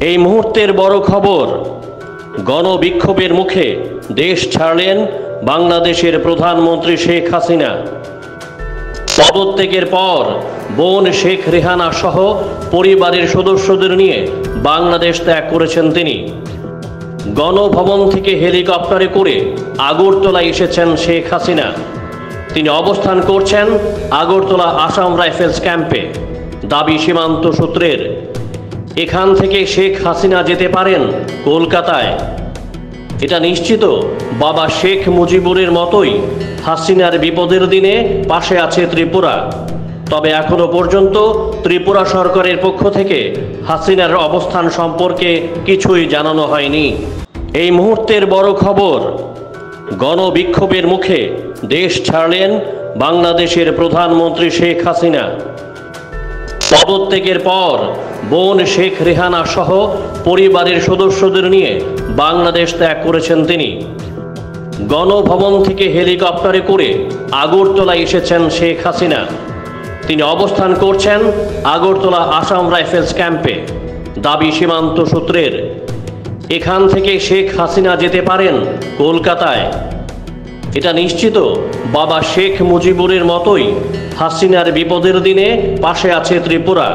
এই মুহূর্তের বড় খবর, গণবিক্ষোভের মুখে দেশ ছাড়লেন বাংলাদেশের প্রধানমন্ত্রী শেখ হাসিনা। পদত্যাগের পর বোন শেখ রেহানা সহ পরিবারের সদস্যদের নিয়ে বাংলাদেশ ত্যাগ করেছেন তিনি। গণভবন থেকে হেলিকপ্টারে করে আগরতলায় এসেছেন শেখ হাসিনা। তিনি অবস্থান করছেন আগরতলা আসাম রাইফেলস ক্যাম্পে। দাবি সীমান্ত সূত্রের, এখান থেকে শেখ হাসিনা যেতে পারেন কলকাতায়। এটা নিশ্চিত বাবা শেখ মুজিবুরের মতোই হাসিনার বিপদের দিনে পাশে আছে ত্রিপুরা। তবে এখনো পর্যন্ত ত্রিপুরা সরকারের পক্ষ থেকে হাসিনার অবস্থান সম্পর্কে কিছুই জানানো হয়নি। এই মুহূর্তের বড় খবর, গণবিক্ষোভের মুখে দেশ ছাড়লেন বাংলাদেশের প্রধানমন্ত্রী শেখ হাসিনা। পদত্যাগের পর বোন শেখ রেহানা সহ পরিবারের সদস্যদের নিয়ে বাংলাদেশ ত্যাগ করেছেন তিনি। গণভবন থেকে হেলিকপ্টারে করে আগরতলায় এসেছেন শেখ হাসিনা। তিনি অবস্থান করছেন আগরতলা আসাম রাইফেলস ক্যাম্পে। দাবি সীমান্ত সূত্রের, এখান থেকে শেখ হাসিনা যেতে পারেন কলকাতায়। এটা নিশ্চিত বাবা শেখ মুজিবুরের মতোই হাসিনার বিপদের দিনে পাশে আছে ত্রিপুরা।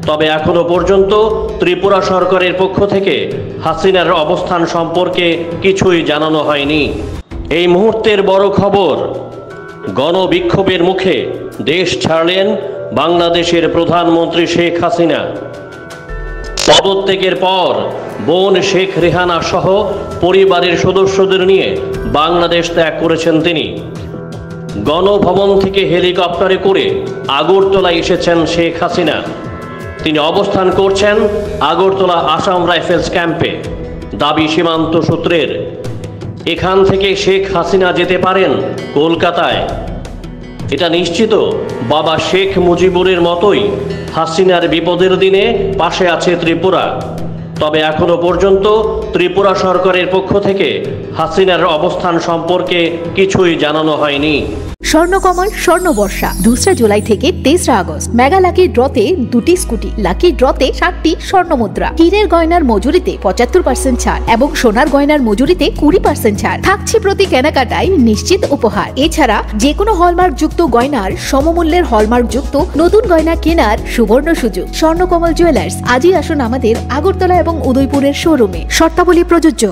তবে এখনো পর্যন্ত ত্রিপুরা সরকারের পক্ষ থেকে হাসিনার অবস্থান সম্পর্কে কিছুই জানানো হয়নি। এই মুহূর্তের বড় খবর, গণবিক্ষোভের মুখে দেশ ছাড়লেন বাংলাদেশের প্রধানমন্ত্রী শেখ হাসিনা। পদত্যাগের পর বোন শেখ রেহানা সহ পরিবারের সদস্যদের নিয়ে বাংলাদেশ ত্যাগ করেছেন তিনি। গণভবন থেকে হেলিকপ্টারে করে আগরতলায় এসেছেন শেখ হাসিনা। তিনি অবস্থান করছেন আগরতলা আসাম রাইফেলস ক্যাম্পে। দাবি সীমান্ত সূত্রের, এখান থেকে শেখ হাসিনা যেতে পারেন কলকাতায়। এটা নিশ্চিত বাবা শেখ মুজিবুরের মতোই হাসিনার বিপদের দিনে পাশে আছে ত্রিপুরা। তবে এখনো পর্যন্ত ত্রিপুরা সরকারের পক্ষ থেকে হাসিনার অবস্থান সম্পর্কে কিছুই জানানো হয়নি। স্বর্ণকমল স্বর্ণবর্ষা 2 জুলাই থেকে 23 আগস্ট। মেগা লাকি ড্রতে 2টি স্কুটি, লাকি ড্রতে 7টি স্বর্ণমুদ্রা। হীরের গয়নার মজুরিতে 75% ছাড় এবং সোনার গয়নার মজুরিতে 20% ছাড় থাকছে প্রতি কেনাকাটায় নিশ্চিত উপহার। এছাড়া যে কোনো হলমার্ক যুক্ত গয়নার সমমূল্যের হলমার্ক যুক্ত নতুন গয়না কেনার সুবর্ণ সুযোগ। স্বর্ণকমল জুয়েলার্স, আজই আসুন আমাদের আগরতলা এবং উদয়পুরের শোরুমে। শর্তাবলী প্রযোজ্য।